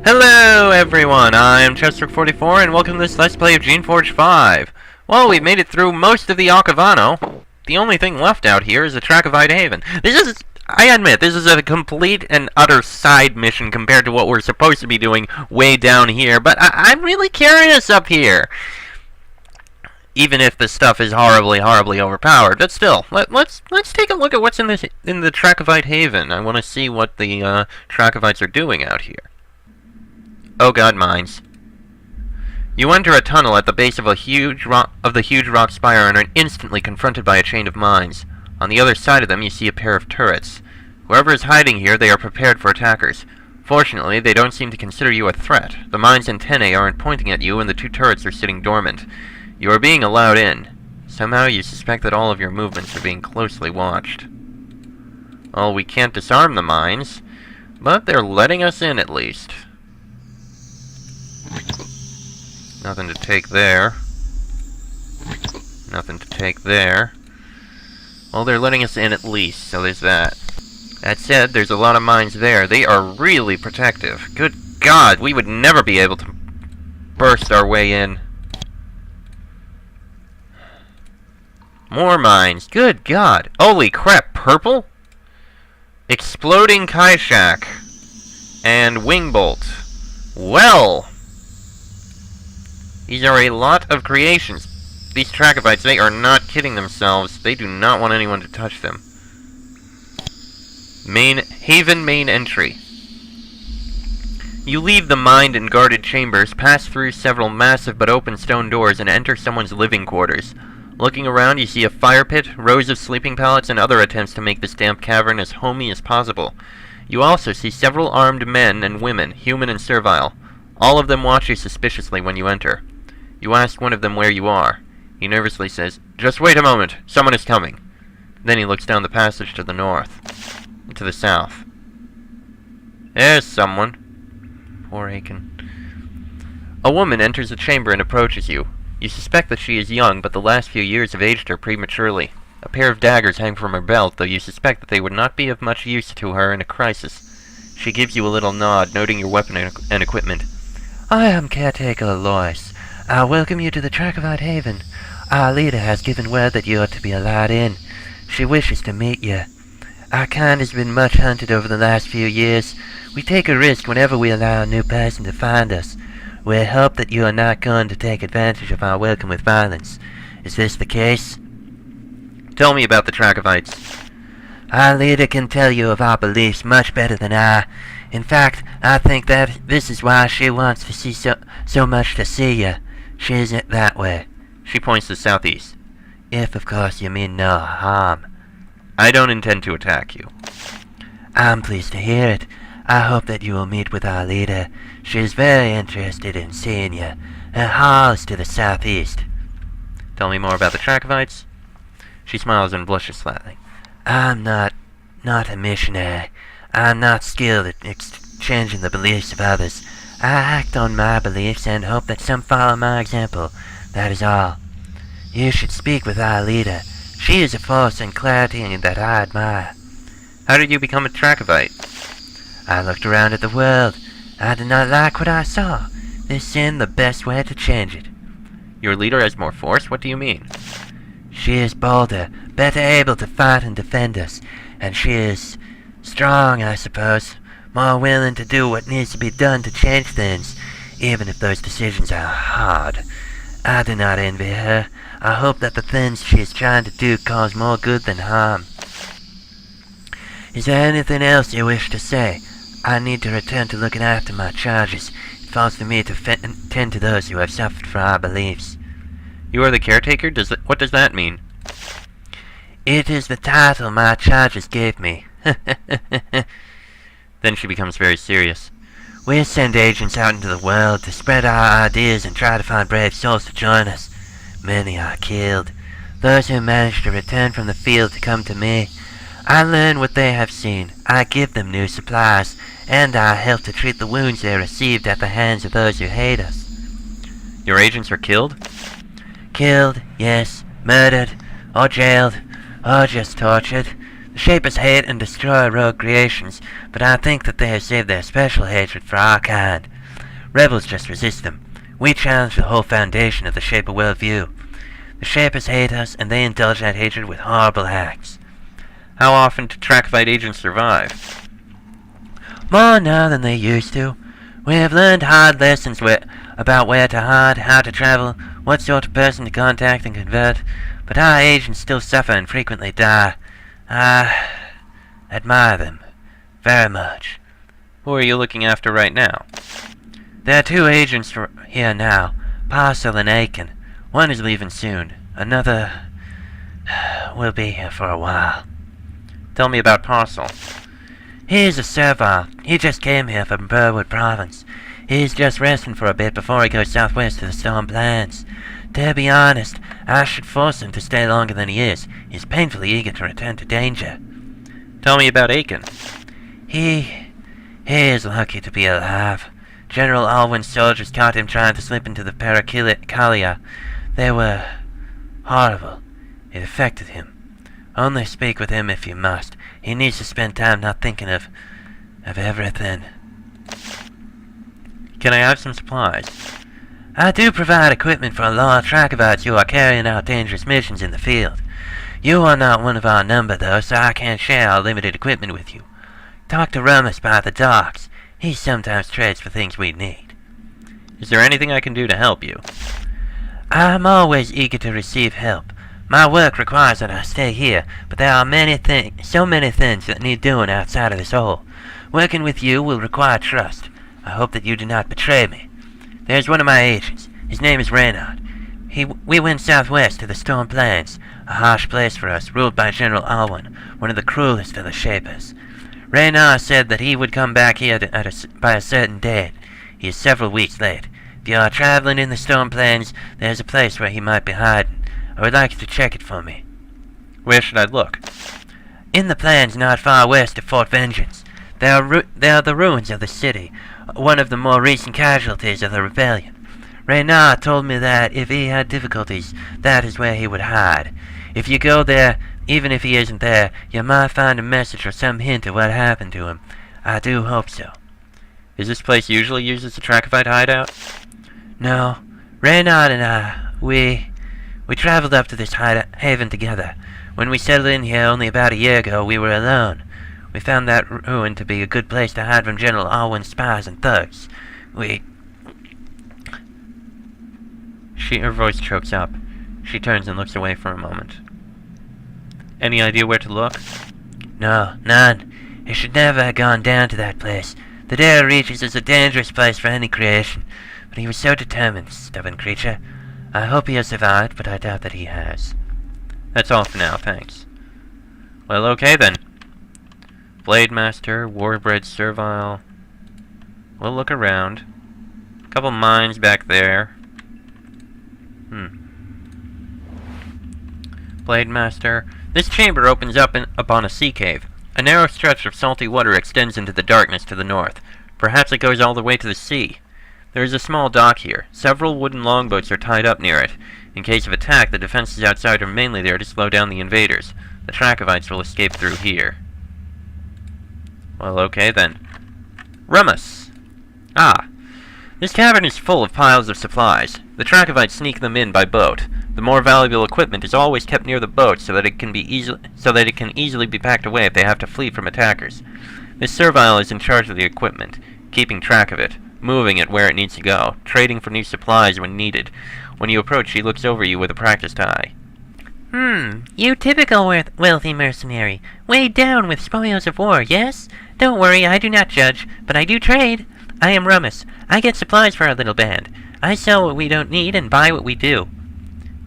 Hello everyone, I'm Chester44 and welcome to this Let's Play of Geneforge 5. Well, we've made it through most of the Okavano. The only thing left out here is the Trachovite Haven. I admit, this is a complete and utter side mission compared to what we're supposed to be doing way down here, but I'm really curious up here. Even if the stuff is horribly overpowered, but still, let's take a look at what's in the Trachovite Haven. I want to see what the Trachovites are doing out here. Oh god, mines. You enter a tunnel at the base of the huge rock spire and are instantly confronted by a chain of mines. On the other side of them you see a pair of turrets. Whoever is hiding here, they are prepared for attackers. Fortunately, they don't seem to consider you a threat. The mines' antennae aren't pointing at you and the two turrets are sitting dormant. You are being allowed in. Somehow you suspect that all of your movements are being closely watched. Well, we can't disarm the mines, but they're letting us in at least. Nothing to take there. Nothing to take there. Well, they're letting us in at least, so there's that. That said, there's a lot of mines there. They are really protective. Good God, we would never be able to burst our way in. More mines. Good God. Holy crap, purple? Exploding Kaishak. And Wingbolt. Well... these are a lot of creations. These Trachovites, they are not kidding themselves. They do not want anyone to touch them. Haven main entry. You leave the mined and guarded chambers, pass through several massive but open stone doors, and enter someone's living quarters. Looking around, you see a fire pit, rows of sleeping pallets, and other attempts to make this damp cavern as homey as possible. You also see several armed men and women, human and servile. All of them watch you suspiciously when you enter. You ask one of them where you are. He nervously says, "Just wait a moment, someone is coming." Then he looks down the passage to the north, to the south. There's someone. Poor Aiken. A woman enters the chamber and approaches you. You suspect that she is young, but the last few years have aged her prematurely. A pair of daggers hang from her belt, though you suspect that they would not be of much use to her in a crisis. She gives you a little nod, noting your weapon and equipment. "I am Caretaker Lois. I welcome you to the Trachovite Haven. Our leader has given word that you are to be allowed in. She wishes to meet you. Our kind has been much hunted over the last few years. We take a risk whenever we allow a new person to find us. We hope that you are not going to take advantage of our welcome with violence. Is this the case?" Tell me about the Trachovites. "Our leader can tell you of our beliefs much better than I. In fact, I think that this is why she wants to see so much to see you. She isn't that way." She points to the southeast. "If, of course, you mean no harm." "I don't intend to attack you." "I'm pleased to hear it. I hope that you will meet with our leader. She is very interested in seeing you. Her hall is to the southeast." Tell me more about the Trachovites. She smiles and blushes slightly. "I'm not a missionary. I'm not skilled at exchanging the beliefs of others. I act on my beliefs and hope that some follow my example. That is all. You should speak with our leader. She is a force and clarity that I admire." "How did you become a Trachovite?" "I looked around at the world. I did not like what I saw. This seemed the best way to change it." "Your leader has more force? What do you mean?" "She is bolder, better able to fight and defend us, and she is strong, I suppose. More willing to do what needs to be done to change things, even if those decisions are hard. I do not envy her. I hope that the things she is trying to do cause more good than harm. Is there anything else you wish to say? I need to return to looking after my charges. It falls to me to tend to those who have suffered for our beliefs." "You are the caretaker? What does that mean?" "It is the title my charges gave me." Then she becomes very serious. "We send agents out into the world to spread our ideas and try to find brave souls to join us. Many are killed. Those who manage to return from the field to come to me. I learn what they have seen. I give them new supplies, and I help to treat the wounds they received at the hands of those who hate us." "Your agents are killed?" "Killed, yes. Murdered, or jailed, or just tortured. The Shapers hate and destroy rogue creations, but I think that they have saved their special hatred for our kind. Rebels just resist them. We challenge the whole foundation of the Shaper worldview. The Shapers hate us, and they indulge that hatred with horrible acts. How often do Trachevite agents survive? More now than they used to. We have learned hard lessons about where to hide, how to travel, what sort of person to contact and convert, but our agents still suffer and frequently die. I admire them very much. Who are you looking after right now? There are 2 agents here now, Parcel and Aiken. One is leaving soon. Another will be here for a while. Tell me about Parcel. He's a servile. He just came here from Burwood Province. He's just resting for a bit before he goes southwest to the Storm Plains. To be honest, I should force him to stay longer than he is. He's painfully eager to return to danger. Tell me about Aiken. He is lucky to be alive. General Alwyn's soldiers caught him trying to slip into the Paracalia. They were horrible. It affected him. Only speak with him if you must. He needs to spend time not thinking of everything. Can I have some supplies? I do provide equipment for a lot of Trachovites who are carrying out dangerous missions in the field. You are not one of our number, though, so I can't share our limited equipment with you. Talk to Rummus by the docks. He sometimes trades for things we need. Is there anything I can do to help you? I'm always eager to receive help. My work requires that I stay here, but there are so many things that need doing outside of this hole. Working with you will require trust. I hope that you do not betray me. There's one of my agents. His name is Reynard. We went southwest to the Storm Plains, a harsh place for us, ruled by General Alwyn, one of the cruelest of the Shapers. Reynard said that he would come back here by a certain date. He is several weeks late. If you are traveling in the Storm Plains, there's a place where he might be hiding. I would like you to check it for me. Where should I look? In the plains not far west of Fort Vengeance. They are the ruins of the city, one of the more recent casualties of the rebellion. Reynard told me that if he had difficulties, that is where he would hide. If you go there, even if he isn't there, you might find a message or some hint of what happened to him. I do hope so. Is this place usually used as a Trachevite hideout? No. Reynard and I, we traveled up to this haven together. When we settled in here only about a year ago, we were alone. We found that ruin to be a good place to hide from General Alwyn's spies and thugs. Her voice chokes up. She turns and looks away for a moment. Any idea where to look? No, none. He should never have gone down to that place. The Dare Reaches is a dangerous place for any creation, but he was so determined, stubborn creature. I hope he has survived, but I doubt that he has. That's all for now, thanks. Well, okay then. Blade Master, Warbred Servile. We'll look around. Couple mines back there. Blade Master. This chamber opens up upon a sea cave. A narrow stretch of salty water extends into the darkness to the north. Perhaps it goes all the way to the sea. There is a small dock here. Several wooden longboats are tied up near it. In case of attack, the defenses outside are mainly there to slow down the invaders. The Trachovites will escape through here. Well, okay then. Rummus! Ah! This cavern is full of piles of supplies. The Trachovites sneak them in by boat. The more valuable equipment is always kept near the boat so that it can easily be packed away if they have to flee from attackers. This servile is in charge of the equipment, keeping track of it, moving it where it needs to go, trading for new supplies when needed. When you approach, she looks over you with a practiced eye. You typical wealthy mercenary, weighed down with spoils of war, yes? Don't worry, I do not judge, but I do trade. I am Rummus. I get supplies for our little band. I sell what we don't need and buy what we do.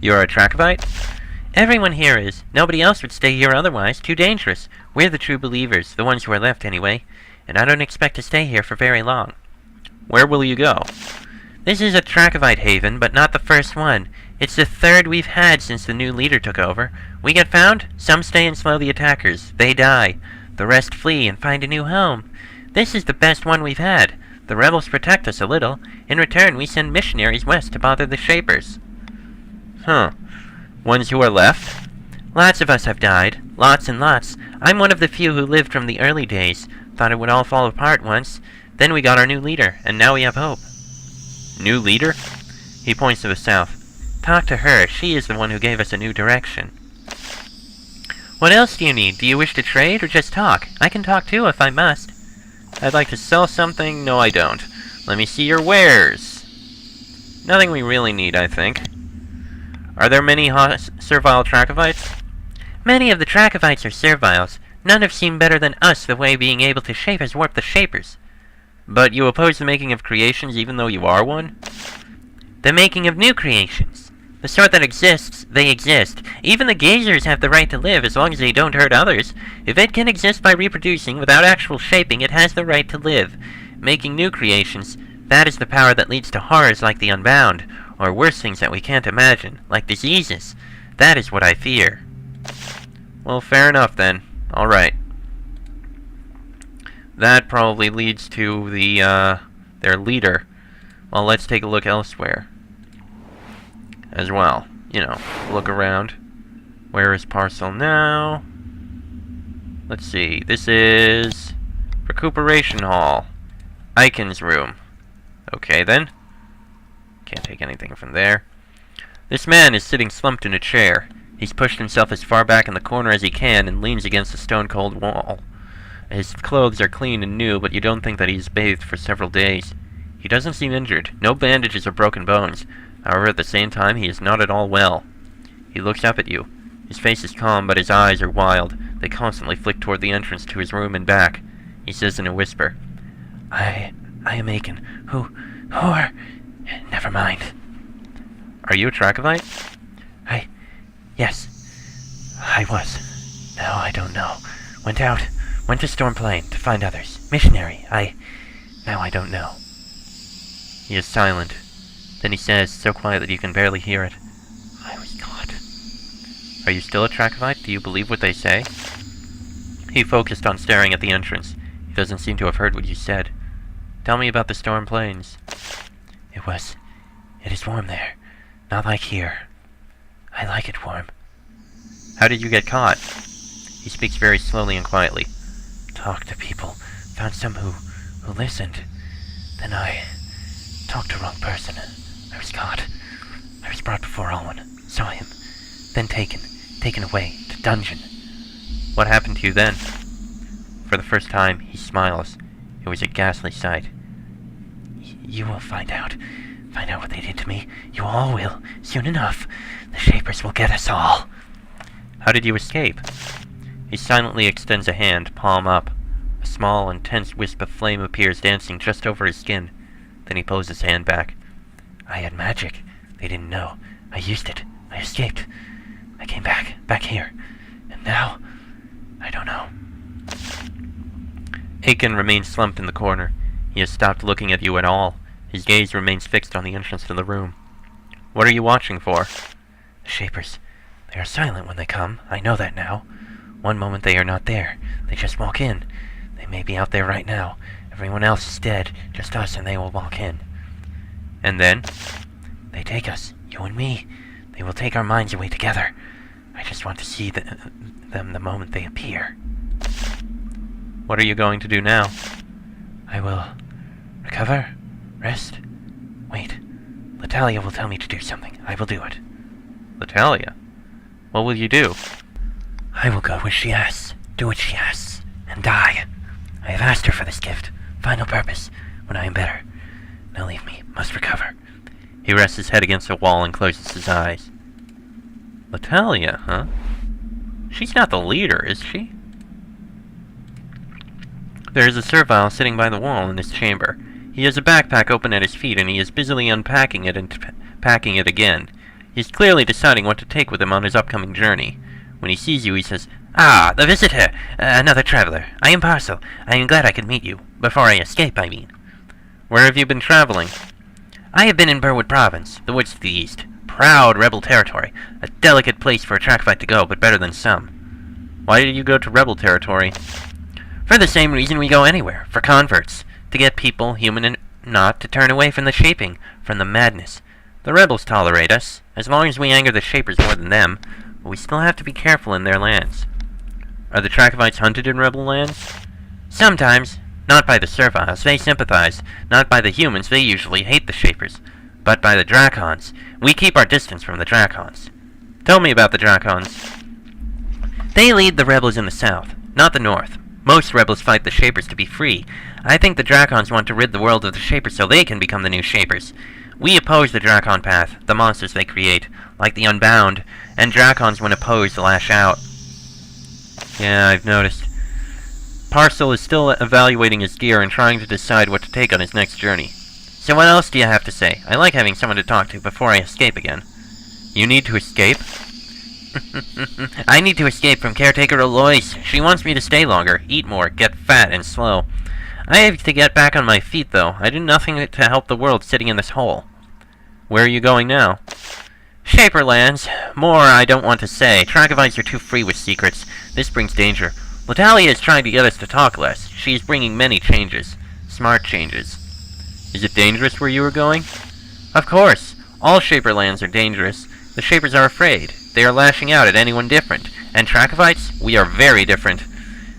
You're a Trachovite? Everyone here is. Nobody else would stay here otherwise. Too dangerous. We're the true believers, the ones who are left anyway, and I don't expect to stay here for very long. Where will you go? This is a Trachovite haven, but not the first one. It's the third we've had since the new leader took over. We get found, some stay and slow the attackers. They die. The rest flee and find a new home. This is the best one we've had. The rebels protect us a little. In return, we send missionaries west to bother the Shapers. Ones who are left? Lots of us have died. Lots and lots. I'm one of the few who lived from the early days. Thought it would all fall apart once. Then we got our new leader, and now we have hope. New leader? He points to the south. Talk to her. She is the one who gave us a new direction. What else do you need? Do you wish to trade or just talk? I can talk too if I must. I'd like to sell something. No, I don't. Let me see your wares. Nothing we really need, I think. Are there many servile Trachovites? Many of the Trachovites are serviles. None have seen better than us the way being able to shape has warped the shapers. But you oppose the making of creations even though you are one? The making of new creations. The sort that exists, they exist. Even the gazers have the right to live as long as they don't hurt others. If it can exist by reproducing without actual shaping, it has the right to live. Making new creations, that is the power that leads to horrors like the Unbound, or worse things that we can't imagine, like diseases. That is what I fear. Well, fair enough then. Alright. That probably leads to their leader. Well, let's take a look elsewhere. As well. You know, look around. Where is Parcel now? Let's see. This is Recuperation Hall. Icon's room. Okay, then. Can't take anything from there. This man is sitting slumped in a chair. He's pushed himself as far back in the corner as he can and leans against a stone-cold wall. His clothes are clean and new, but you don't think that he's bathed for several days. He doesn't seem injured. No bandages or broken bones. However, at the same time, he is not at all well. He looks up at you. His face is calm, but his eyes are wild. They constantly flick toward the entrance to his room and back. He says in a whisper, I am Aiken. Who are... Never mind. Are you a Trachovite? Yes. I was. Now I don't know. Went to Stormplane to find others. Missionary. Now I don't know. He is silent. Then he says, so quiet that you can barely hear it, I was caught. Are you still a Trachovite? Do you believe what they say? He focused on staring at the entrance. He doesn't seem to have heard what you said. Tell me about the Storm Plains. It is warm there. Not like here. I like it warm. How did you get caught? He speaks very slowly and quietly. Talked to people. Found some who listened. Then I talked to the wrong person. I was caught. I was brought before Alwyn. Saw him. Then taken away to dungeon. What happened to you then? For the first time, he smiles. It was a ghastly sight. You will find out. Find out what they did to me. You all will. Soon enough. The Shapers will get us all. How did you escape? He silently extends a hand, palm up. A small, intense wisp of flame appears dancing just over his skin. Then he pulls his hand back. I had magic. They didn't know. I used it. I escaped. I came back here. And now, I don't know. Aiken remains slumped in the corner. He has stopped looking at you at all. His gaze remains fixed on the entrance to the room. What are you watching for? The Shapers. They are silent when they come. I know that now. One moment they are not there. They just walk in. They may be out there right now. Everyone else is dead. Just us, and they will walk in. And then? They take us. You and me. They will take our minds away together. I just want to see them the moment they appear. What are you going to do now? I will recover, rest, wait. Latalia will tell me to do something. I will do it. Latalia? What will you do? I will go where she asks, do what she asks, and die. I have asked her for this gift. Final purpose, when I am better. Now leave me. Must recover. He rests his head against a wall and closes his eyes. Latalia, huh? She's not the leader, is she? There is a servile sitting by the wall in his chamber. He has a backpack open at his feet, and he is busily unpacking it and packing it again. He is clearly deciding what to take with him on his upcoming journey. When he sees you, he says, Ah, the visitor! Another traveler. I am Parcel. I am glad I could meet you. Before I escape, I mean. Where have you been traveling? I have been in Burwood Province, the woods to the east. Proud rebel territory. A delicate place for a Trachovite to go, but better than some. Why did you go to rebel territory? For the same reason we go anywhere, for converts. To get people, human and not, to turn away from the shaping, from the madness. The rebels tolerate us, as long as we anger the Shapers more than them, but we still have to be careful in their lands. Are the Trachovites hunted in rebel lands? Sometimes. Not by the Serviles, they sympathize. Not by the humans, they usually hate the Shapers. But by the Drakons. We keep our distance from the Drakons. Tell me about the Drakons. They lead the rebels in the south, not the north. Most rebels fight the Shapers to be free. I think the Drakons want to rid the world of the Shapers so they can become the new Shapers. We oppose the Drakon path, the monsters they create, like the Unbound, and Drakons when opposed lash out. Yeah, I've noticed. Parcel is still evaluating his gear and trying to decide what to take on his next journey. So what else do you have to say? I like having someone to talk to before I escape again. You need to escape? I need to escape from Caretaker Alois. She wants me to stay longer, eat more, get fat and slow. I have to get back on my feet, though. I do nothing to help the world sitting in this hole. Where are you going now? Shaperlands. More I don't want to say. Trachovites are too free with secrets. This brings danger. Latalia is trying to get us to talk less. She is bringing many changes. Smart changes. Is it dangerous where you are going? Of course. All Shaperlands are dangerous. The Shapers are afraid. They are lashing out at anyone different. And Trachovites, we are very different.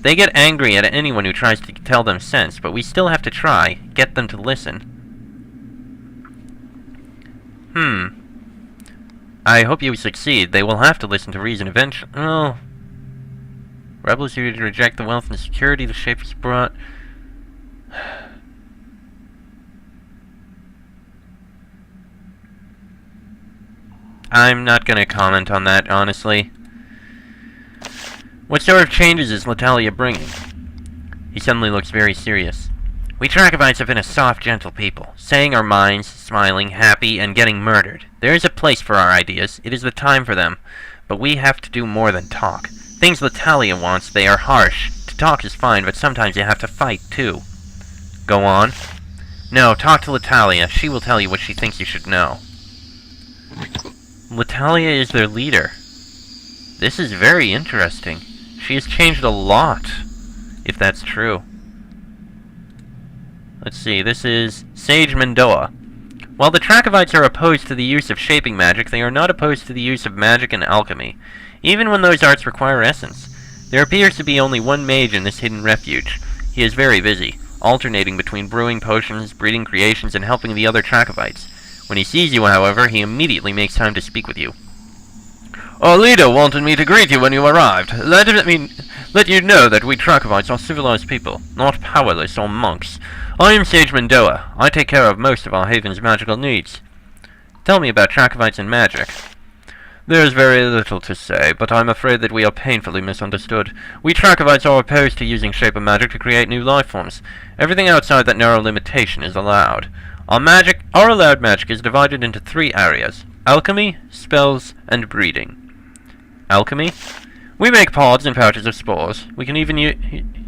They get angry at anyone who tries to tell them sense, but we still have to try, get them to listen. I hope you succeed. They will have to listen to reason eventually. Oh. Rebels who reject the wealth and security the Shapers brought. I'm not going to comment on that, honestly. What sort of changes is Latalia bringing? He suddenly looks very serious. We Trachovites have been a soft, gentle people, saying our minds, smiling, happy, and getting murdered. There is a place for our ideas. It is the time for them. But we have to do more than talk. Things Latalia wants, they are harsh. To talk is fine, but sometimes you have to fight, too. Go on. No, talk to Latalia. She will tell you what she thinks you should know. Latalia is their leader. This is very interesting. She has changed a lot, if that's true. Let's see, this is Sage Mendoa. While the Trachovites are opposed to the use of shaping magic, they are not opposed to the use of magic and alchemy, even when those arts require essence. There appears to be only one mage in this hidden refuge. He is very busy, alternating between brewing potions, breeding creations, and helping the other Trachovites. When he sees you, however, he immediately makes time to speak with you. Our leader wanted me to greet you when you arrived. Let you know that we Trachovites are civilized people, not powerless or monks. I am Sage Mendoa. I take care of most of our haven's magical needs. Tell me about Trachovites and magic. There is very little to say, but I'm afraid that we are painfully misunderstood. We Trachovites are opposed to using shaper magic to create new life forms. Everything outside that narrow limitation is allowed. Our allowed magic is divided into 3 areas: alchemy, spells, and breeding. Alchemy? We make pods and pouches of spores. We can even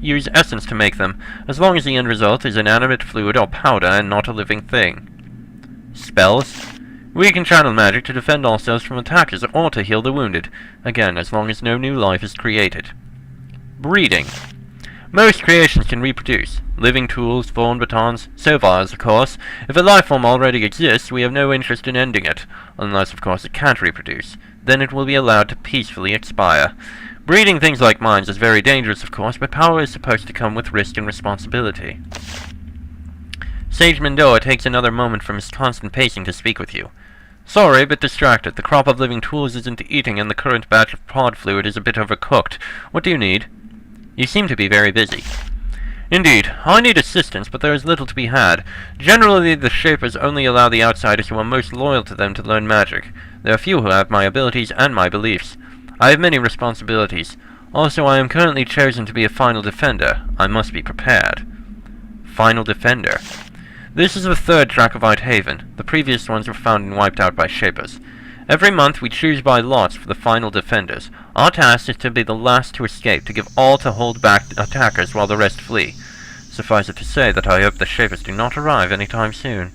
use essence to make them, as long as the end result is inanimate fluid or powder and not a living thing. Spells? We can channel magic to defend ourselves from attackers or to heal the wounded, again as long as no new life is created. Breeding. Most creations can reproduce. Living tools, thorn batons, serviles, of course. If a life form already exists, we have no interest in ending it, unless of course it can't reproduce. Then it will be allowed to peacefully expire. Breeding things like mines is very dangerous, of course, but power is supposed to come with risk and responsibility. Sage Mendoa takes another moment from his constant pacing to speak with you. Sorry, a bit distracted. The crop of living tools isn't eating, and the current batch of pod fluid is a bit overcooked. What do you need? You seem to be very busy. Indeed. I need assistance, but there is little to be had. Generally, the Shapers only allow the outsiders who are most loyal to them to learn magic. There are few who have my abilities and my beliefs. I have many responsibilities. Also, I am currently chosen to be a final defender. I must be prepared. Final defender? This is the 3rd Trachovite haven. The previous ones were found and wiped out by Shapers. Every month we choose by lots for the final defenders. Our task is to be the last to escape, to give all to hold back attackers while the rest flee. Suffice it to say that I hope the Shapers do not arrive anytime soon.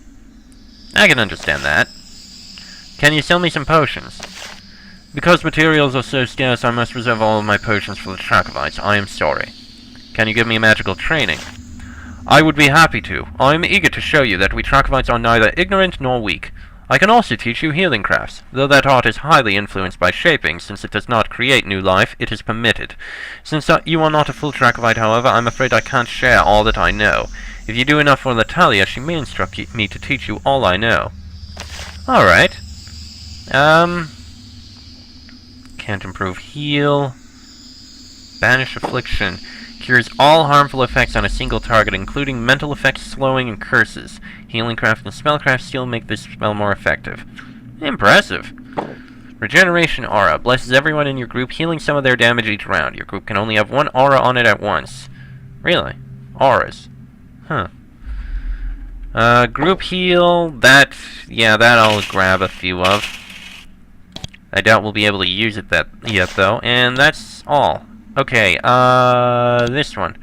I can understand that. Can you sell me some potions? Because materials are so scarce, I must reserve all of my potions for the Trachovites. I am sorry. Can you give me magical training? I would be happy to. I am eager to show you that we Trachovites are neither ignorant nor weak. I can also teach you healing crafts, though that art is highly influenced by shaping, since it does not create new life, it is permitted. Since you are not a full Trachevite, however, I'm afraid I can't share all that I know. If you do enough for Latalia, she may instruct me to teach you all I know. Alright. Can't improve heal. Banish affliction. Cures all harmful effects on a single target, including mental effects, slowing, and curses. Healing craft and spellcraft still make this spell more effective. Impressive. Regeneration aura. Blesses everyone in your group, healing some of their damage each round. Your group can only have one aura on it at once. Really? Auras. Huh. Group heal. That I'll grab a few of. I doubt we'll be able to use it yet, though. And that's all. Okay, this one.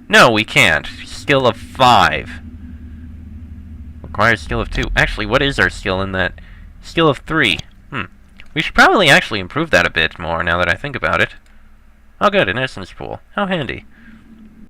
No, we can't. Skill of 5. Requires skill of 2. Actually, what is our skill in that? Skill of 3. We should probably actually improve that a bit more now that I think about it. Oh good, an essence pool. How handy.